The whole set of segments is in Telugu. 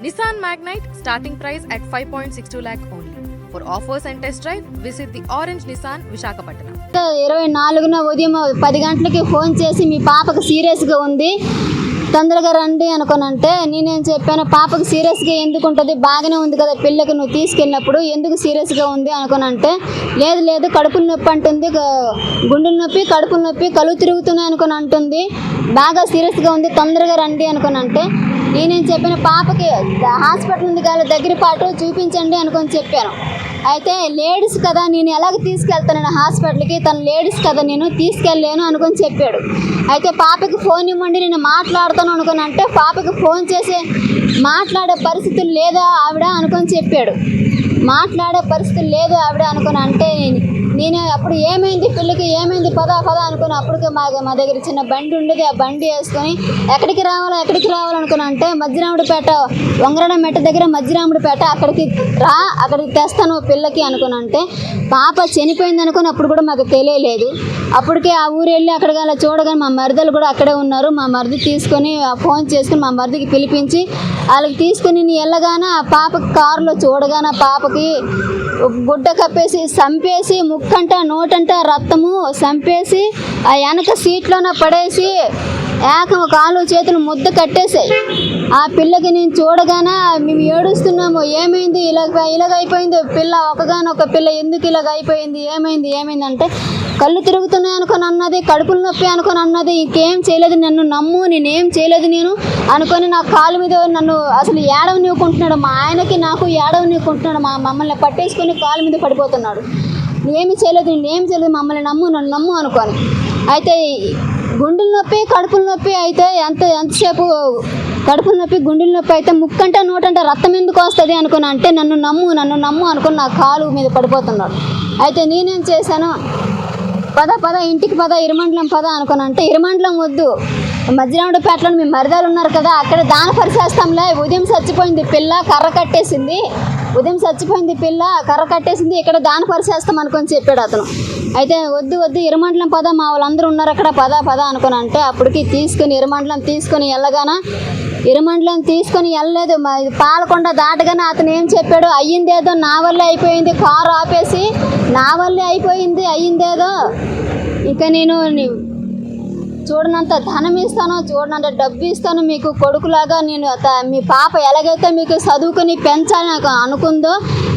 Nissan Magnite starting price at 5.62 lakh only. For offers and test drive, visit the Orange Nissan Visakhapatnam. 24న ఉదయం 10 గంటలకి ఫోన్ చేసి మీ పాపకు సీరియస్గా ఉంది తొందరగా రండి అనుకోనంటే నేనేం చెప్పాను, పాపకు సీరియస్గా ఎందుకు ఉంటుంది, బాగానే ఉంది కదా పిల్లకి నువ్వు తీసుకెళ్ళినప్పుడు ఎందుకు సీరియస్గా ఉంది అనుకోనంటే లేదు కడుపులు నొప్పి అంటుంది, గుండెల నొప్పి కడుపుల నొప్పి కళ్ళు తిరుగుతున్నాయి అనుకొని అంటుంది, బాగా సీరియస్గా ఉంది తొందరగా రండి అనుకోనంటే నేనేం చెప్పాను, పాపకి హాస్పిటల్ ఉంది కదా దగ్గర పాటు చూపించండి అనుకొని చెప్పాను. అయితే లేడీస్ కదా నేను ఎలాగ తీసుకెళ్తాను హాస్పిటల్కి, తను లేడీస్ కదా నేను తీసుకెళ్ళలేను అనుకొని చెప్పాడు. అయితే పాపకి ఫోన్ ఇవ్వండి నేను మాట్లాడతాను అనుకొని అంటే పాపకి ఫోన్ చేసి మాట్లాడే పరిస్థితులు లేదా ఆవిడ అనుకొని చెప్పాడు. మాట్లాడే పరిస్థితులు లేదు ఆవిడ అనుకొని అంటే నేను అప్పుడు ఏమైంది పిల్లకి ఏమైంది పద అనుకుని అప్పటికే మా దగ్గర చిన్న బండి ఉండేది, ఆ బండి వేసుకొని ఎక్కడికి రావాలనుకుని అంటే మధ్యరాముడిపేట వంగరడ మెట్ట దగ్గర మధ్యరాముడిపేట అక్కడికి తెస్తాను పిల్లకి అనుకుని అంటే పాప చనిపోయింది అనుకుని అప్పుడు కూడా మాకు తెలియలేదు. అప్పటికే ఆ ఊరు వెళ్ళి అక్కడికి అలా చూడగానే మా మరిదలు కూడా అక్కడే ఉన్నారు. మా మరిది తీసుకొని ఫోన్ చేసుకుని మా మరిదికి పిలిపించి వాళ్ళకి తీసుకుని నేను వెళ్ళగానే ఆ పాపకి కారులో చూడగానే పాపకి గుడ్డ కప్పేసి చంపేసి ముక్కంట నోటంట రక్తము చంపేసి ఆ వెనక సీట్లోన పడేసి ఏకం కాలు చేతులు ముద్ద కట్టేసాయి. ఆ పిల్లకి నేను చూడగానే మేము ఏడుస్తున్నాము, ఏమైంది ఇలాగైపోయింది పిల్ల, ఒకగానొక పిల్ల ఎందుకు ఇలాగ అయిపోయింది, ఏమైంది అంటే కళ్ళు తిరుగుతున్నాయి అనుకొని అన్నది, కడుపులు నొప్పి అనుకొని అన్నది, ఇంకేం చేయలేదు నన్ను నమ్ము నేనేం చేయలేదు నేను అనుకొని నా కాలు మీద నన్ను అసలు ఏడవనివ్వకుంటున్నాడు, మా ఆయనకి నాకు ఏడవనివ్వకుంటున్నాడు, మమ్మల్ని పట్టేసుకొని కాలు మీద పడిపోతున్నాడు. నేనేం చేయలేదు మమ్మల్ని నన్ను నమ్ము అనుకొని. అయితే గుండెల నొప్పి కడుపుల నొప్పి అయితే ఎంతసేపు కడుపుల నొప్పి గుండెల నొప్పి అయితే ముక్కంట నోటంట రక్తం ఎందుకు వస్తుంది అనుకుని అంటే నన్ను నమ్ము అనుకుని నా కాలు మీద పడిపోతున్నాడు. అయితే నేనేం చేశాను, పద ఇంటికి ఇరమండలం అనుకుని అంటే ఇరమండలం వద్దు, మధ్యరాముడిపేటలో మీ మరిదాలు ఉన్నారు కదా అక్కడ దాన పరిచేస్తాంలే, ఉదయం చచ్చిపోయింది పిల్ల కర్ర కట్టేసింది ఇక్కడ దాన పరిచేస్తాం అనుకొని చెప్పాడు అతను. అయితే వద్దు ఇరమండలం మా వాళ్ళందరూ ఉన్నారు అక్కడ పద అనుకుని అంటే అప్పటికి ఇరమండలం తీసుకొని వెళ్ళగానే ఇరమండలం తీసుకొని వెళ్ళలేదు, పాలకొండ దాటగానే అతను ఏం చెప్పాడు, అయ్యిందేదో నా వల్లే అయిపోయింది, కారు ఆపేసి నా వల్లే అయ్యిందేదో, ఇక నేను చూడనంత ధనం ఇస్తాను, చూడనంత డబ్బు ఇస్తాను, మీకు కొడుకులాగా నేను మీ పాప ఎలాగైతే మీకు చదువుకొని పెంచాలని అనుకుందో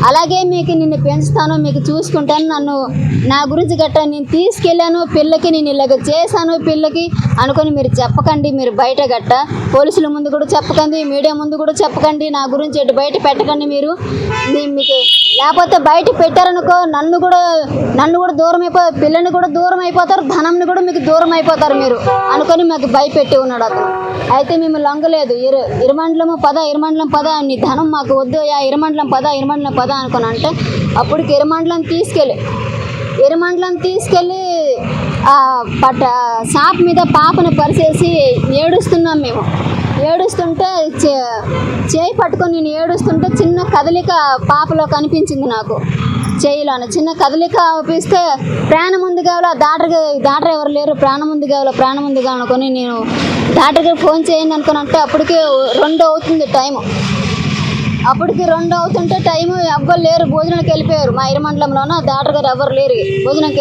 అలాగే మీకు నిన్ను పెంచుతాను, మీకు చూసుకుంటాను, నన్ను నా గురించి గట్ట నేను తీసుకెళ్ళాను పిల్లకి, నేను ఇలాగ చేశాను పిల్లకి అనుకొని మీరు చెప్పకండి, మీరు బయట గట్ట పోలీసుల ముందు కూడా చెప్పకండి, మీడియా ముందు కూడా చెప్పకండి, నా గురించి ఎటు బయట పెట్టకండి మీరు, మీకు లేకపోతే బయట పెట్టారనుకో నన్ను కూడా దూరం అయిపోతారు, పిల్లని కూడా దూరం అయిపోతారు, ధనంని కూడా మీకు దూరం అయిపోతారు మీరు అనుకొని మాకు భయపెట్టి ఉన్నాడు అతను. అయితే మేము లొంగలేదు, ఇరమండలం పద నీ ధనం మాకు వద్దు, ఇరమండలం పద అనుకుని అంటే అప్పటికి ఇరమండలం తీసుకెళ్ళి షాప్ మీద పాపను పరిచేసి ఏడుస్తున్నాం మేము. ఏడుస్తుంటే చేయి పట్టుకొని నేను ఏడుస్తుంటే చిన్న కదలిక పాపలో కనిపించింది నాకు, చేయిలోనే చిన్న కదలిక అనిపిస్తే ప్రాణం ఉంది కావాలా, డాక్టర్ ఎవరు లేరు, ప్రాణం ఉంది కావాలి అనుకొని నేను డాక్టర్కి ఫోన్ చేయండి అనుకుని అంటే అప్పటికి 2 అవుతుంది టైము. అప్పటికి 2 అవుతుంటే టైము ఎవ్వరు లేరు, భోజనానికి వెళ్ళిపోయారు. మా ఇరమండలంలోన డాక్టర్ గారు ఎవరు లేరు, భోజనంకి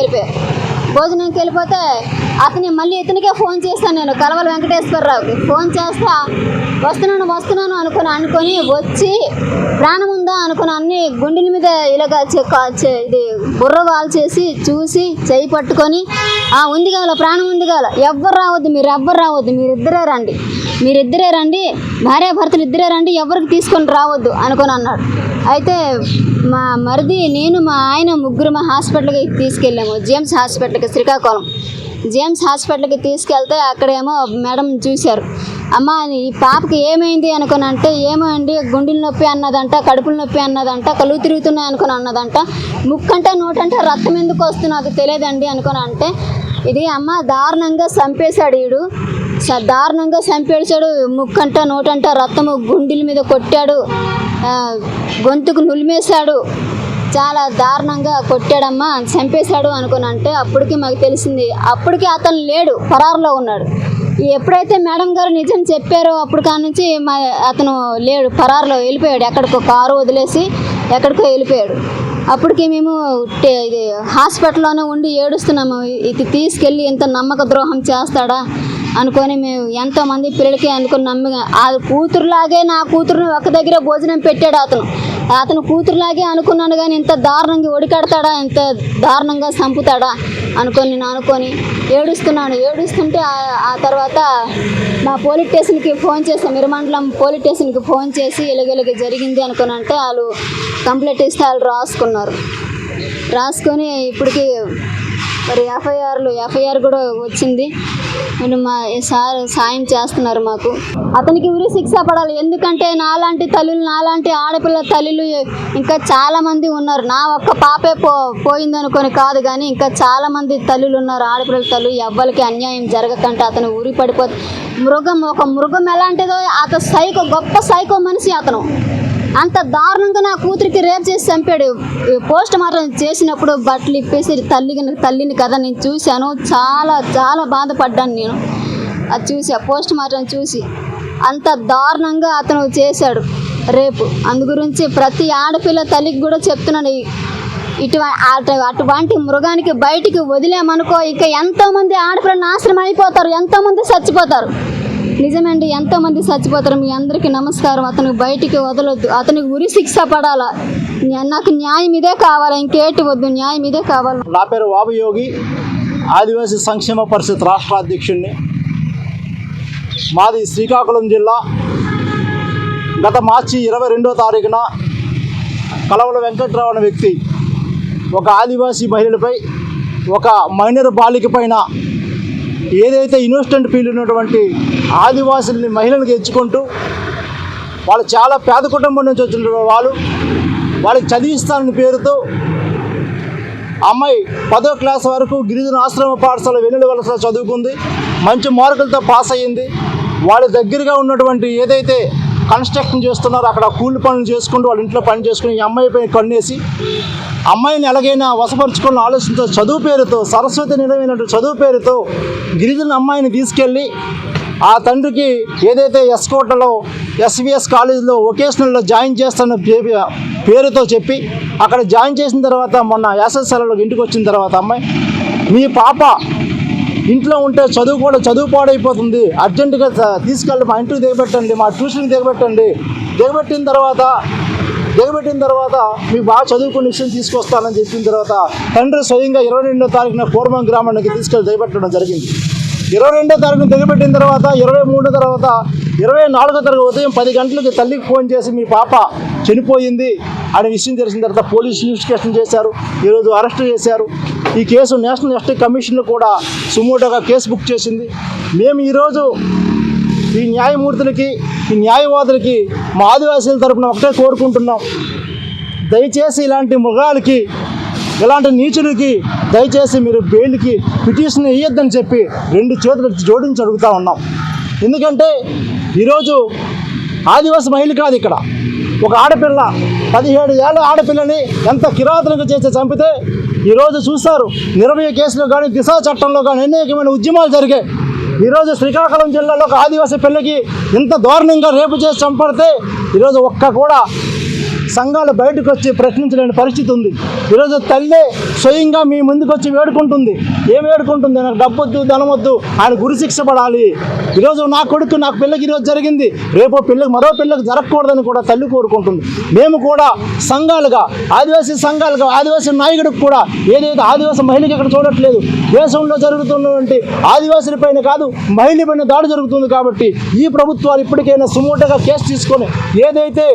వెళ్ళిపోతే మళ్ళీ ఇతనికే ఫోన్ చేస్తాను నేను, కలవల వెంకటేశ్వరరావుకి ఫోన్ చేస్తే వస్తున్నాను అనుకొని వచ్చి ప్రాణం ఉందా అనుకుని అన్ని గుండెల మీద ఇలాగ ఇది బుర్ర వాల్ చేసి చూసి చేయి పట్టుకొని ఉంది కావాల ప్రాణం ఉంది కావాల, ఎవ్వరు రావద్దు మీరిద్దరే రండి భార్యాభర్తలు ఇద్దరే రండి, ఎవరికి తీసుకొని రావద్దు అనుకొని అన్నాడు. అయితే మా మరిది నేను మా ఆయన ముగ్గురు మా హాస్పిటల్కి తీసుకెళ్ళాము, జేమ్స్ హాస్పిటల్కి, శ్రీకాకుళం జేమ్స్ హాస్పిటల్కి తీసుకెళ్తే అక్కడేమో మేడం చూశారు, అమ్మ ఈ పాపకి ఏమైంది అనుకుని అంటే ఏమో అండి గుండెల నొప్పి అన్నదంట, కడుపుల నొప్పి అన్నదంట, కళ్ళు తిరుగుతున్నాయి అనుకుని అన్నదంట, ముక్కంట నోటంట రక్తం ఎందుకు వస్తుంది నాకు తెలియదండి అనుకుని అంటే ఇది అమ్మ దారుణంగా చంపేశాడు, ముక్కంట నోటంట రక్తము గుండెల మీద కొట్టాడు, గొంతుకు నులిమేశాడు, చాలా దారుణంగా కొట్టాడమ్మా చంపేశాడు అనుకుని అంటే అప్పటికి మాకు తెలిసింది. అప్పటికి అతను లేడు, పరారులో ఉన్నాడు. ఎప్పుడైతే మేడం గారు నిజం చెప్పారో అప్పుడు కాడ నుంచి అతను లేడు, పరారులో వెళ్ళిపోయాడు, ఎక్కడికో కారు వదిలేసి ఎక్కడికో వెళ్ళిపోయాడు. అప్పటికి మేము ఇది హాస్పిటల్లోనే ఉండి ఏడుస్తున్నాము, ఇది తీసుకెళ్ళి ఎంత నమ్మక ద్రోహం చేస్తాడా అనుకొని మేము ఎంతోమంది పిల్లలకి అనుకుని నమ్మి ఆ కూతురులాగే నా కూతురుని ఒక దగ్గర భోజనం పెట్టాడు అతను కూతురులాగే అనుకున్నాను, కానీ ఇంత దారుణంగా ఒడికడతాడా, ఇంత దారుణంగా చంపుతాడా అనుకొని ఏడుస్తుంటే ఆ తర్వాత మా పోలీస్ స్టేషన్కి ఫోన్ చేసి, మిరమండలం పోలీస్ స్టేషన్కి ఫోన్ చేసి ఇలాగ జరిగింది అంటే వాళ్ళు కంప్లైంట్ ఇస్తే వాళ్ళు రాసుకొని ఇప్పటికి మరి ఎఫ్ఐఆర్ కూడా వచ్చింది. మీరు మా సార్ సాయం చేస్తున్నారు మాకు. అతనికి ఉరి శిక్ష పడాలి, ఎందుకంటే నాలాంటి తల్లులు, నాలాంటి ఆడపిల్ల తల్లులు ఇంకా చాలామంది ఉన్నారు. నా ఒక్క పాపే పోయిందనుకొని కాదు, కానీ ఇంకా చాలామంది తల్లులు ఉన్నారు, ఆడపిల్లల తల్లు. ఎవ్వరికి అన్యాయం జరగకంటే అతను ఉరి పడిపోతే ఒక మృగం ఎలాంటిదో అతను గొప్ప సైకో మనిషి అతను. అంత దారుణంగా నా కూతురికి రేప్ చేసి చంపాడు. పోస్ట్ మార్టం చేసినప్పుడు బట్టలు ఇప్పేసి తల్లిని కదా నేను చూశాను, చాలా చాలా బాధపడ్డాను నేను. అది చూసి ఆ పోస్ట్ మార్టం చూసి అంత దారుణంగా అతను చేశాడు రేపు. అందు గురించి ప్రతి ఆడపిల్ల తల్లికి కూడా చెప్తున్నాను, అటువంటి మృగానికి బయటికి వదిలేమనుకో ఇక ఎంతోమంది ఆడపిల్లలు నాశనం అయిపోతారు, ఎంతోమంది చచ్చిపోతారు. నిజమండి, ఎంతోమంది చచ్చిపోతారు. మీ అందరికీ నమస్కారం. అతనికి బయటికి వదలొద్దు, అతనికి ఉరి శిక్ష పడాలా. నాకు న్యాయం ఇదే కావాలా, ఇంకేటి వద్దు, న్యాయం ఇదే కావాలి. నా పేరు వాబయోగి, ఆదివాసీ సంక్షేమ పరిషత్ రాష్ట్ర అధ్యక్షుడిని. మాది శ్రీకాకుళం జిల్లా. గత మార్చి 22వ తారీఖున కలవల వెంకట్రావు అనే వ్యక్తి ఒక ఆదివాసీ మహిళలపై, ఒక మైనర్ బాలిక పైన ఏదైతే ఇన్నోసెంట్ ఫీల్ ఉన్నటువంటి ఆదివాసుల్ని మహిళలకు ఎంచుకుంటూ వాళ్ళు చాలా పేద కుటుంబం నుంచి వచ్చిన వాళ్ళకి చదివిస్తానని పేరుతో అమ్మాయి 10వ క్లాస్ వరకు గిరిజన ఆశ్రమ పాఠశాల వెన్నుల వలస చదువుకుంది, మంచి మార్కులతో పాస్ అయ్యింది. వాళ్ళ దగ్గరగా ఉన్నటువంటి ఏదైతే కన్స్ట్రక్షన్ చేస్తున్నారో అక్కడ కూలి పనులు చేసుకుంటూ వాళ్ళ ఇంట్లో పని చేసుకుని ఈ అమ్మాయిపై కన్నేసి అమ్మాయిని ఎలాగైనా వశపరుచుకున్న ఆలోచనతో చదువు పేరుతో, సరస్వతి నిలవైనటువంటి చదువు పేరుతో గిరిజన అమ్మాయిని తీసుకెళ్ళి ఆ తండ్రికి ఏదైతే ఎస్కోటలో ఎస్విఎస్ కాలేజీలో వొకేషనల్లో జాయిన్ చేస్తున్న పేరుతో చెప్పి అక్కడ జాయిన్ చేసిన తర్వాత మొన్న ఎస్ఎస్ఎల్లోకి ఇంటికి వచ్చిన తర్వాత అమ్మాయి, మీ పాప ఇంట్లో ఉంటే చదువు పాడైపోతుంది, అర్జెంటుగా తీసుకెళ్ళి మా ఇంటికి దిగబెట్టండి, మా ట్యూషన్కి దిగబెట్టండి, దిగబెట్టిన తర్వాత మీకు బాగా చదువుకునే విషయం తీసుకొస్తానని చెప్పిన తర్వాత తండ్రి స్వయంగా 22వ తారీఖున పూర్వం గ్రామానికి తీసుకెళ్ళి దిగబెట్టడం జరిగింది. 22వ తారీఖున దిగబెట్టిన తర్వాత 23 తర్వాత 24వ తారీఖు ఉదయం 10 గంటలకి తల్లికి ఫోన్ చేసి మీ పాప చనిపోయింది అనే విషయం తెలిసిన తర్వాత పోలీసు ఇన్వెస్టిగేషన్ చేశారు. ఈరోజు అరెస్ట్ చేశారు. ఈ కేసు నేషనల్ ఎస్టీ కమిషన్ కూడా సుమోటోగా కేసు బుక్ చేసింది. మేము ఈరోజు ఈ న్యాయమూర్తులకి, ఈ న్యాయవాదులకి మా ఆదివాసీల తరపున ఒకటే కోరుకుంటున్నాం, దయచేసి ఇలాంటి మృగాలకి, ఇలాంటి నీచులకి దయచేసి మీరు బెయిల్కి పిటిషన్ వేయొద్దని చెప్పి 2 చేతులు జోడించి అడుగుతూ ఉన్నాం. ఎందుకంటే ఈరోజు ఆదివాసీ మహిళ కాదు, ఇక్కడ ఒక ఆడపిల్ల 17 ఏళ్ళ ఆడపిల్లని ఎంత కిరాతనగా చేసి చంపితే ఈరోజు చూస్తారు. నిర్భయ కేసులో కానీ, దిశ చట్టంలో కానీ అనేకమైన ఉద్యమాలు జరిగాయి. ఈరోజు శ్రీకాకుళం జిల్లాలో ఒక ఆదివాసీ పిల్లకి ఇంత దారుణంగా రేపు చేసి చంపడితే ఈరోజు ఒక్క కూడా సంఘాలు బయటకు వచ్చి ప్రశ్నించలేని పరిస్థితి ఉంది. ఈరోజు తల్లే స్వయంగా మీ ముందుకు వచ్చి వేడుకుంటుంది. ఏం వేడుకుంటుంది? నాకు డబ్బొద్దు, ధనవద్దు, ఆయన గురి శిక్ష పడాలి. ఈరోజు నాకు పిల్లకి ఈరోజు జరిగింది, రేపు మరో పిల్లకి జరగకూడదని కూడా తల్లి కోరుకుంటుంది. మేము కూడా సంఘాలుగా, ఆదివాసీ సంఘాలుగా, ఆదివాసీ నాయకుడికి కూడా ఏదైతే ఆదివాసీ మహిళకి ఇక్కడ చూడట్లేదు, దేశంలో జరుగుతున్నటువంటి ఆదివాసుల పైన కాదు మహిళ పైన దాడి జరుగుతుంది. కాబట్టి ఈ ప్రభుత్వాలు ఇప్పటికైనా సుమోటోగా కేసు తీసుకొని ఏదైతే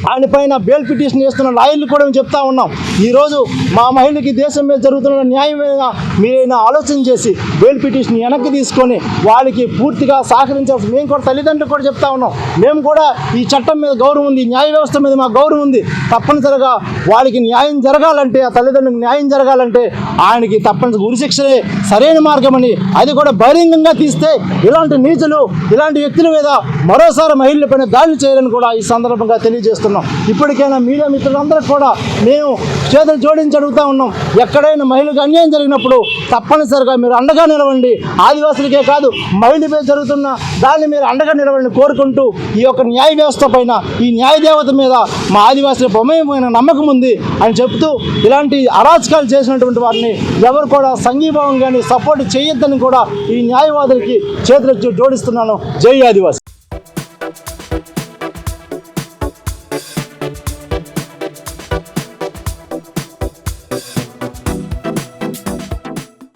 ఆయన పైన బెయిల్ పిటిషన్ చేస్తున్న లాయర్లు కూడా మేము చెప్తా ఉన్నాం, ఈరోజు మా మహిళకి దేశం మీద జరుగుతున్న న్యాయమైన మీరైనా ఆలోచన చేసి బెయిల్ పిటిషన్ వెనక్కి తీసుకొని వాళ్ళకి పూర్తిగా సహకరించాల్సి మేము కూడా తల్లిదండ్రులు కూడా చెప్తా ఉన్నాం. మేము కూడా ఈ చట్టం మీద గౌరవం ఉంది, న్యాయ వ్యవస్థ మీద మాకు గౌరవం ఉంది. తప్పనిసరిగా వాళ్ళకి న్యాయం జరగాలంటే, ఆ తల్లిదండ్రులకు న్యాయం జరగాలంటే ఆయనకి తప్పనిసరి ఉరిశిక్షలే సరైన మార్గమని, అది కూడా బహిరంగంగా తీస్తే ఇలాంటి నీచులు, ఇలాంటి వ్యక్తుల మీద మరోసారి మహిళలపైన దాడులు చేయాలని కూడా ఈ సందర్భంగా తెలియజేస్తున్నాం. ఇప్పటికైనా మీడియా మిత్రులందరూ కూడా మేము చేతులు జోడించి అడుగుతా ఉన్నాం. ఎక్కడైనా మహిళలకు అన్యాయం జరిగినప్పుడు తప్పనిసరిగా మీరు అండగా నిలవండి. ఆదివాసులకే కాదు, మహిళ మీద జరుగుతున్న దాన్ని మీరు అండగా నిలవండి కోరుకుంటూ ఈ యొక్క న్యాయ వ్యవస్థ పైన, ఈ న్యాయ దేవత మీద మా ఆదివాసుల ప్రమేయమైన నమ్మకం ఉంది అని చెప్తూ ఇలాంటి అరాచకాలు చేసినటువంటి వారిని ఎవరు కూడా సంఘీభావం కానీ సపోర్ట్ చేయొద్దని కూడా ఈ న్యాయవాదులకి చేతులు జోడిస్తున్నాను. జై ఆదివాసి.